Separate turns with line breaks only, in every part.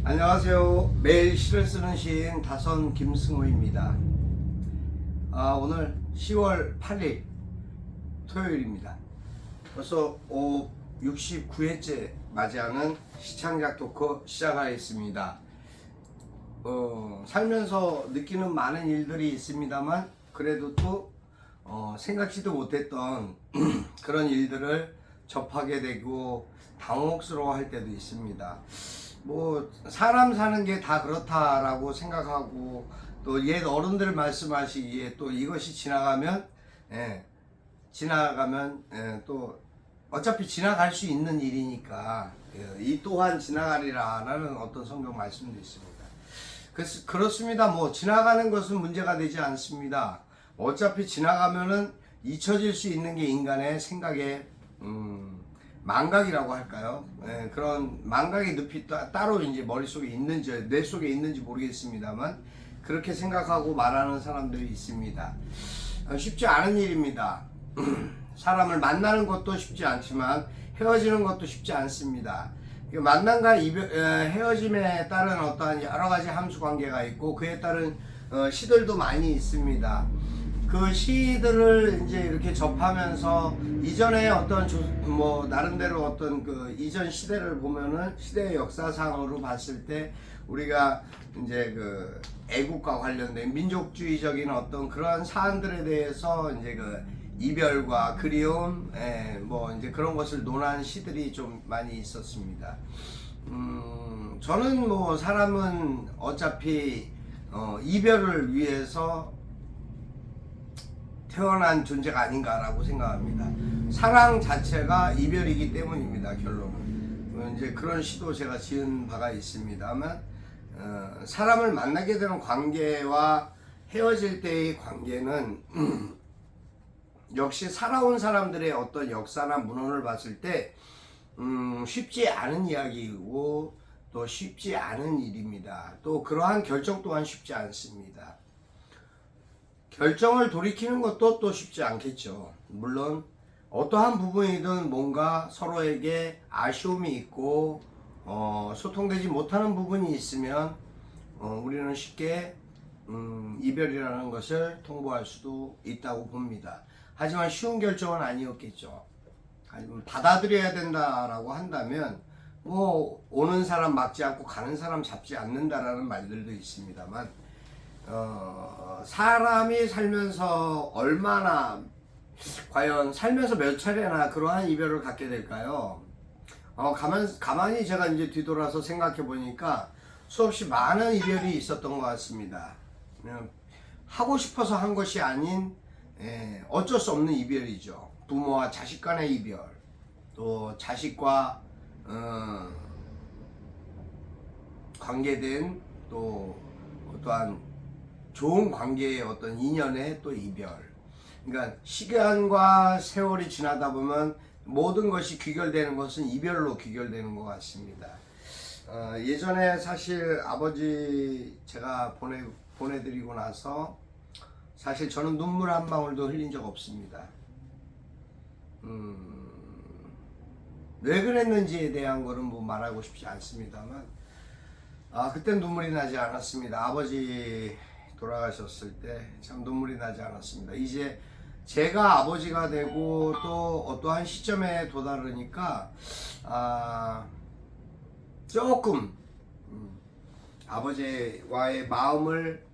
안녕하세요. 매일 시를 쓰는 시인 다선 김승호입니다. 오늘 10월 8일 토요일입니다. 벌써 69회째 맞이하는 시창작 토크 시작하겠습니다. 살면서 느끼는 많은 일들이 있습니다만 그래도 또 생각지도 못했던 그런 일들을 접하게 되고 당혹스러워 할 때도 있습니다. 뭐 사람 사는 게 다 그렇다라고 생각하고 또 옛 어른들 말씀하시기에 또 이것이 지나가면 또 어차피 지나갈 수 있는 일이니까 이 또한 지나가리라라는 어떤 성경 말씀도 있습니다. 그렇습니다. 뭐 지나가는 것은 문제가 되지 않습니다. 어차피 지나가면은 잊혀질 수 있는 게 인간의 생각의 망각이라고 할까요? 그런 망각의 늪이 따로 이제 머릿속에 있는지 뇌 속에 있는지 모르겠습니다만 그렇게 생각하고 말하는 사람들이 있습니다. 쉽지 않은 일입니다. 사람을 만나는 것도 쉽지 않지만 헤어지는 것도 쉽지 않습니다. 만남과 헤어짐에 따른 어떠한 여러 가지 함수 관계가 있고 그에 따른 시들도 많이 있습니다. 그 시들을 이제 이렇게 접하면서 이전에 어떤 나름대로 어떤 그 이전 시대를 보면은 시대의 역사상으로 봤을 때 우리가 이제 그 애국과 관련된 민족주의적인 어떤 그런 사안들에 대해서 이제 그 이별과 그리움, 뭐 이제 그런 것을 논한 시들이 좀 많이 있었습니다. 저는 뭐 사람은 어차피 이별을 위해서 태어난 존재가 아닌가라고 생각합니다. 사랑 자체가 이별이기 때문입니다. 결론은 이제 그런 시도 제가 지은 바가 있습니다만 사람을 만나게 되는 관계와 헤어질 때의 관계는 역시 살아온 사람들의 어떤 역사나 문헌을 봤을 때 쉽지 않은 이야기이고 또 쉽지 않은 일입니다. 또 그러한 결정 또한 쉽지 않습니다. 결정을 돌이키는 것도 또 쉽지 않겠죠. 물론 어떠한 부분이든 뭔가 서로에게 아쉬움이 있고 소통되지 못하는 부분이 있으면 우리는 쉽게 이별이라는 것을 통보할 수도 있다고 봅니다. 하지만 쉬운 결정은 아니었겠죠. 하지만 받아들여야 된다라고 한다면 뭐 오는 사람 막지 않고 가는 사람 잡지 않는다라는 말들도 있습니다만 사람이 살면서 얼마나 과연 살면서 몇 차례나 그러한 이별을 갖게 될까요? 가만히 제가 이제 뒤돌아서 생각해 보니까 수없이 많은 이별이 있었던 것 같습니다. 하고 싶어서 한 것이 아닌 어쩔 수 없는 이별이죠. 부모와 자식 간의 이별, 또 자식과 관계된 또 어떠한 좋은 관계의 어떤 인연의 또 이별. 그러니까 시간과 세월이 지나다 보면 모든 것이 귀결되는 것은 이별로 귀결되는 것 같습니다. 예전에 사실 아버지 제가 보내드리고 나서 사실 저는 눈물 한 방울도 흘린 적 없습니다. 왜 그랬는지에 대한 거는 뭐 말하고 싶지 않습니다만 그땐 눈물이 나지 않았습니다. 아버지 돌아가셨을 때 참 눈물이 나지 않았습니다. 이제 제가 아버지가 되고 또 어떠한 시점에 도달하니까 조금 아버지와의 마음을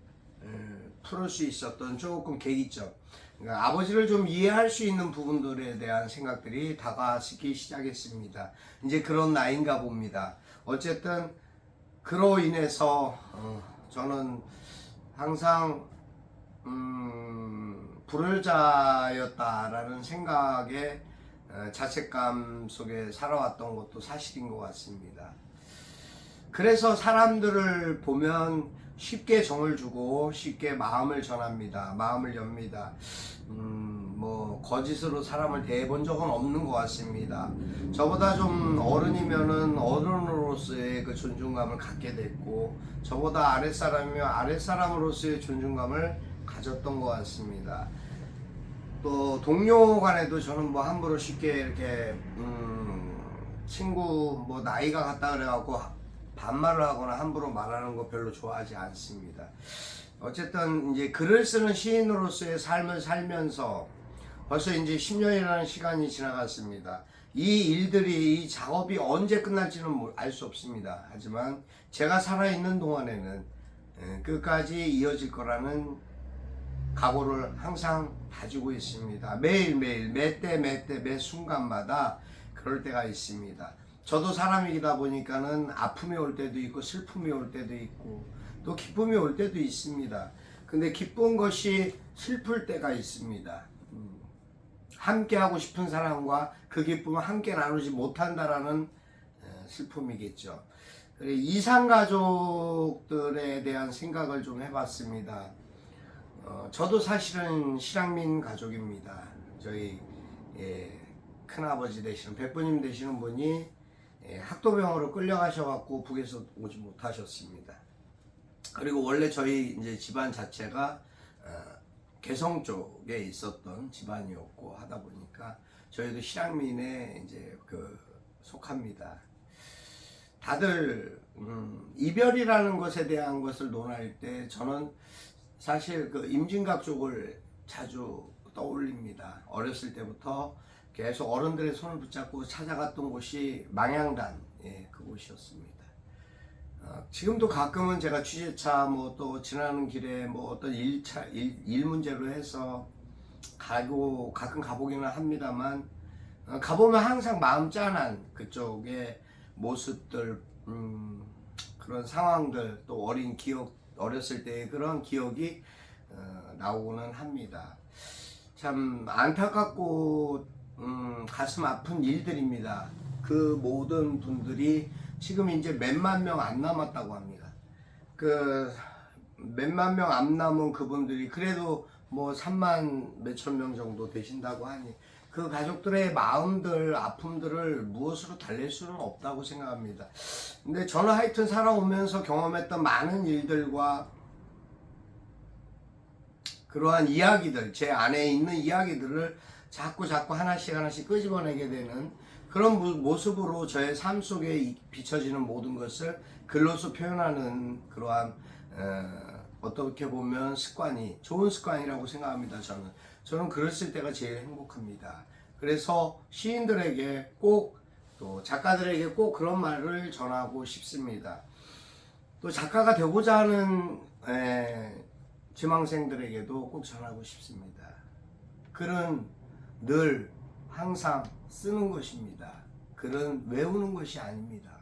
풀을 수 있었던 조금 계기점, 그러니까 아버지를 좀 이해할 수 있는 부분들에 대한 생각들이 다가서기 시작했습니다. 이제 그런 나이인가 봅니다. 어쨌든 그로 인해서 저는 항상 불효자였다라는 생각에 자책감 속에 살아왔던 것도 사실인 것 같습니다. 그래서 사람들을 보면 쉽게 정을 주고 쉽게 마음을 전합니다. 마음을 엽니다. 뭐 거짓으로 사람을 대해본 적은 없는 것 같습니다. 저보다 좀 어른이면은 어른으로서의 그 존중감을 갖게 됐고 저보다 아랫사람이면 아랫사람으로서의 존중감을 가졌던 것 같습니다. 또 동료 간에도 저는 뭐 함부로 쉽게 이렇게 친구 뭐 나이가 같다 그래갖고 반말을 하거나 함부로 말하는 거 별로 좋아하지 않습니다. 어쨌든 이제 글을 쓰는 시인으로서의 삶을 살면서 벌써 이제 10년이라는 시간이 지나갔습니다. 이 일들이, 이 작업이 언제 끝날지는 알 수 없습니다. 하지만 제가 살아있는 동안에는 끝까지 이어질 거라는 각오를 항상 가지고 있습니다. 매일매일, 매때 매 순간마다 그럴 때가 있습니다. 저도 사람이다 보니까는 아픔이 올 때도 있고 슬픔이 올 때도 있고 또 기쁨이 올 때도 있습니다. 근데 기쁜 것이 슬플 때가 있습니다. 함께 하고 싶은 사람과 그 기쁨을 함께 나누지 못한다라는 슬픔이겠죠. 이산가족들에 대한 생각을 좀 해봤습니다. 저도 사실은 실향민 가족입니다. 저희 큰아버지 되시는 백부님 되시는 분이 학도병으로 끌려가셔갖고 북에서 오지 못하셨습니다. 그리고 원래 저희 이제 집안 자체가 개성 쪽에 있었던 집안이었고 하다 보니까 저희도 실향민에 이제 속합니다. 다들 이별이라는 것에 대한 것을 논할 때 저는 사실 임진각 쪽을 자주 떠올립니다. 어렸을 때부터 계속 어른들의 손을 붙잡고 찾아갔던 곳이 망향단, 그곳이었습니다. 지금도 가끔은 제가 취재차 또 지나는 길에 어떤 일 문제로 해서 가끔 가보기는 합니다만 가보면 항상 마음 짠한 그쪽의 모습들, 그런 상황들, 또 어렸을 때의 그런 기억이 나오고는 합니다. 참 안타깝고 가슴 아픈 일들입니다. 그 모든 분들이 지금 이제 몇만 명 안 남았다고 합니다. 몇만 명 안 남은 그분들이 그래도 3만 몇천 명 정도 되신다고 하니 그 가족들의 마음들, 아픔들을 무엇으로 달랠 수는 없다고 생각합니다. 근데 저는 하여튼 살아오면서 경험했던 많은 일들과 그러한 이야기들, 제 안에 있는 이야기들을 자꾸 하나씩 끄집어내게 되는 그런 모습으로 저의 삶 속에 비춰지는 모든 것을 글로서 표현하는 그러한 어떻게 보면 좋은 습관이라고 생각합니다. 저는 글을 쓸 때가 제일 행복합니다. 그래서 시인들에게 또 작가들에게 꼭 그런 말을 전하고 싶습니다. 또 작가가 되고자 하는 지망생들에게도 꼭 전하고 싶습니다. 글은 늘 항상 쓰는 것입니다. 글은 외우는 것이 아닙니다.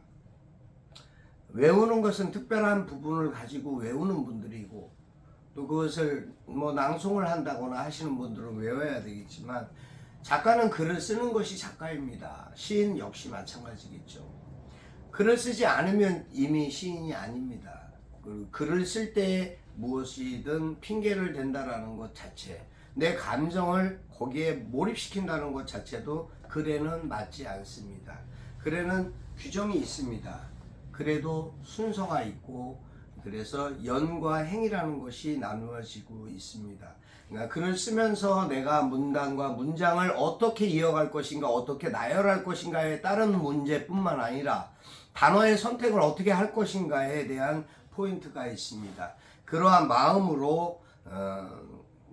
외우는 것은 특별한 부분을 가지고 외우는 분들이고 또 그것을 낭송을 한다거나 하시는 분들은 외워야 되겠지만 작가는 글을 쓰는 것이 작가입니다. 시인 역시 마찬가지겠죠. 글을 쓰지 않으면 이미 시인이 아닙니다. 글을 쓸 때 무엇이든 핑계를 댄다라는 것 자체, 내 감정을 거기에 몰입시킨다는 것 자체도 글에는 맞지 않습니다. 글에는 규정이 있습니다. 그래도 순서가 있고 그래서 연과 행이라는 것이 나누어지고 있습니다. 그러니까 글을 쓰면서 내가 문단과 문장을 어떻게 이어갈 것인가, 어떻게 나열할 것인가에 따른 문제뿐만 아니라 단어의 선택을 어떻게 할 것인가에 대한 포인트가 있습니다. 그러한 마음으로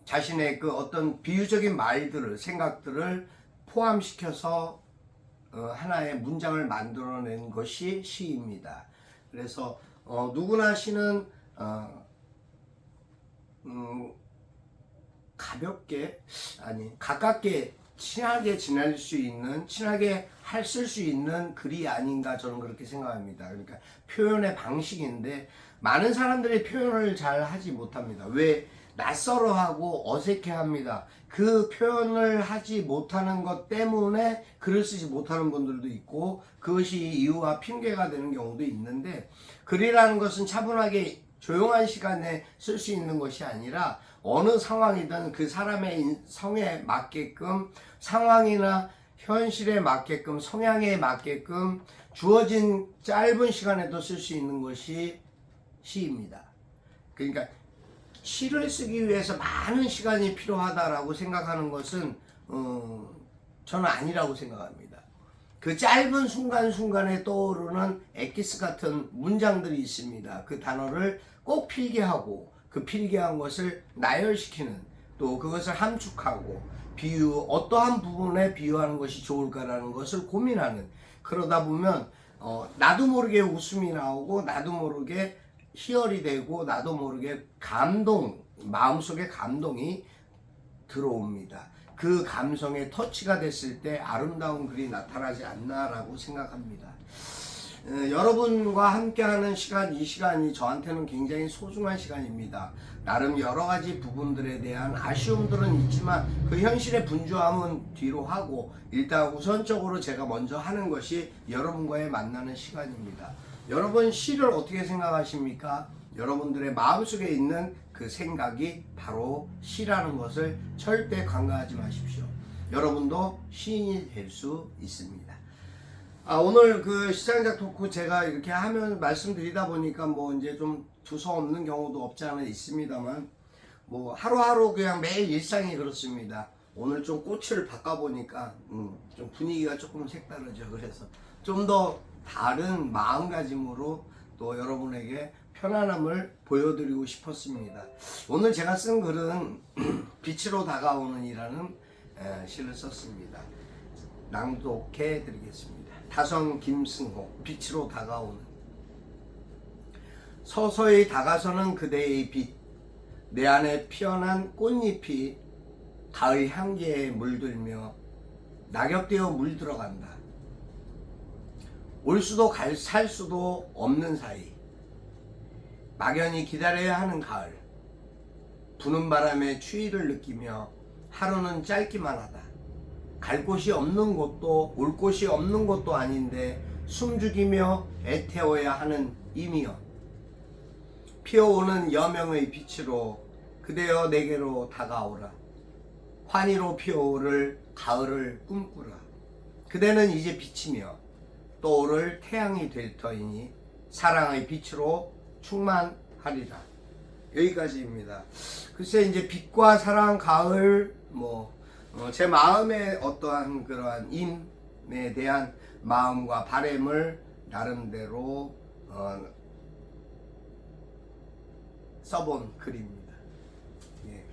자신의 어떤 비유적인 말들을, 생각들을 포함시켜서 하나의 문장을 만들어낸 것이 시입니다. 그래서 누구나 시는 가깝게 친하게 지낼 수 있는, 친하게 쓸 수 있는 글이 아닌가 저는 그렇게 생각합니다. 그러니까 표현의 방식인데 많은 사람들이 표현을 잘 하지 못합니다. 왜? 낯설어하고 어색해합니다. 그 표현을 하지 못하는 것 때문에 글을 쓰지 못하는 분들도 있고 그것이 이유와 핑계가 되는 경우도 있는데 글이라는 것은 차분하게 조용한 시간에 쓸 수 있는 것이 아니라 어느 상황이든 그 사람의 성에 맞게끔, 상황이나 현실에 맞게끔, 성향에 맞게끔 주어진 짧은 시간에도 쓸 수 있는 것이 시입니다. 그러니까 시를 쓰기 위해서 많은 시간이 필요하다라고 생각하는 것은 저는 아니라고 생각합니다. 그 짧은 순간순간에 떠오르는 엑기스 같은 문장들이 있습니다. 그 단어를 꼭 필기하고 그 필기한 것을 나열시키는, 또 그것을 함축하고 어떠한 부분에 비유하는 것이 좋을까라는 것을 고민하는, 그러다 보면 나도 모르게 웃음이 나오고 나도 모르게 희열이 되고 나도 모르게 마음속에 감동이 들어옵니다. 그 감성에 터치가 됐을 때 아름다운 글이 나타나지 않나라고 생각합니다. 여러분과 함께하는 시간, 이 시간이 저한테는 굉장히 소중한 시간입니다. 나름 여러 가지 부분들에 대한 아쉬움들은 있지만 그 현실의 분주함은 뒤로 하고 일단 우선적으로 제가 먼저 하는 것이 여러분과의 만나는 시간입니다. 여러분 시를 어떻게 생각하십니까? 여러분들의 마음속에 있는 그 생각이 바로 시라는 것을 절대 간과하지 마십시오. 여러분도 시인이 될 수 있습니다. 오늘 그 시장작 토크 제가 이렇게 하면 말씀드리다 보니까 뭐 이제 좀 두서없는 경우도 없지 않아 있습니다만, 뭐 하루하루 그냥 매일 일상이 그렇습니다. 오늘 좀 꽃을 바꿔보니까 좀 분위기가 조금 색다르죠. 그래서 좀 더 다른 마음가짐으로 또 여러분에게 편안함을 보여드리고 싶었습니다. 오늘 제가 쓴 글은 빛으로 다가오는 이라는 시를 썼습니다. 낭독해 드리겠습니다. 다성 김승호, 빛으로 다가오는. 서서히 다가서는 그대의 빛, 내 안에 피어난 꽃잎이 가을 향기에 물들며 낙엽되어 물들어간다. 올 수도 살 수도 없는 사이, 막연히 기다려야 하는 가을, 부는 바람에 추위를 느끼며 하루는 짧기만 하다. 갈 곳이 없는 곳도 올 곳이 없는 곳도 아닌데 숨죽이며 애태워야 하는 이미여, 피어오는 여명의 빛으로 그대여 내게로 다가오라. 환희로 피어오를 가을을 꿈꾸라. 그대는 이제 빛이며 떠오를 태양이 될 터이니 사랑의 빛으로 충만하리라. 여기까지입니다. 글쎄 이제 빛과 사랑, 가을, 제 마음의 어떠한 그러한 임에 대한 마음과 바램을 나름대로 써본 글입니다. 예.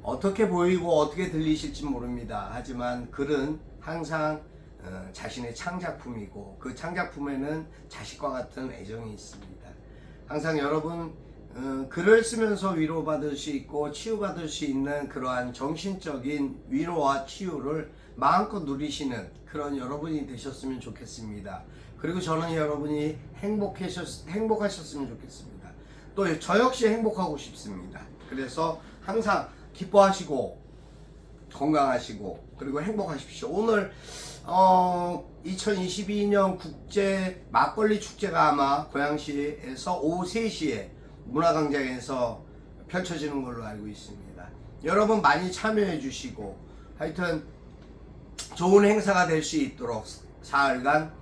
어떻게 보이고 어떻게 들리실지 모릅니다. 하지만 글은 항상 자신의 창작품이고 그 창작품에는 자식과 같은 애정이 있습니다. 항상 여러분 글을 쓰면서 위로받을 수 있고 치유받을 수 있는 그러한 정신적인 위로와 치유를 마음껏 누리시는 그런 여러분이 되셨으면 좋겠습니다. 그리고 저는 여러분이 행복하셨으면 좋겠습니다. 또 저 역시 행복하고 싶습니다. 그래서 항상 기뻐하시고 건강하시고 그리고 행복하십시오. 오늘 2022년 국제 막걸리 축제가 아마 고양시에서 오후 3시에 문화광장에서 펼쳐지는 걸로 알고 있습니다. 여러분 많이 참여해 주시고 하여튼 좋은 행사가 될 수 있도록 사흘간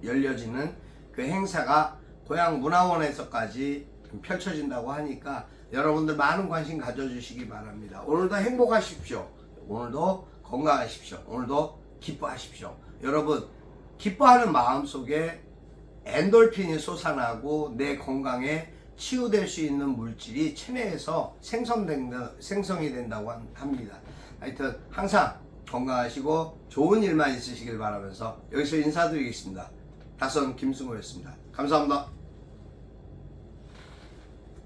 열려지는 그 행사가 고양문화원에서까지 펼쳐진다고 하니까 여러분들 많은 관심 가져주시기 바랍니다. 오늘도 행복하십시오. 오늘도 건강하십시오. 오늘도 기뻐하십시오. 여러분 기뻐하는 마음속에 엔돌핀이 솟아나고 내 건강에 치유될 수 있는 물질이 체내에서 생성이 된다고 합니다. 하여튼 항상 건강하시고 좋은 일만 있으시길 바라면서 여기서 인사드리겠습니다. 다선 김승호였습니다. 감사합니다.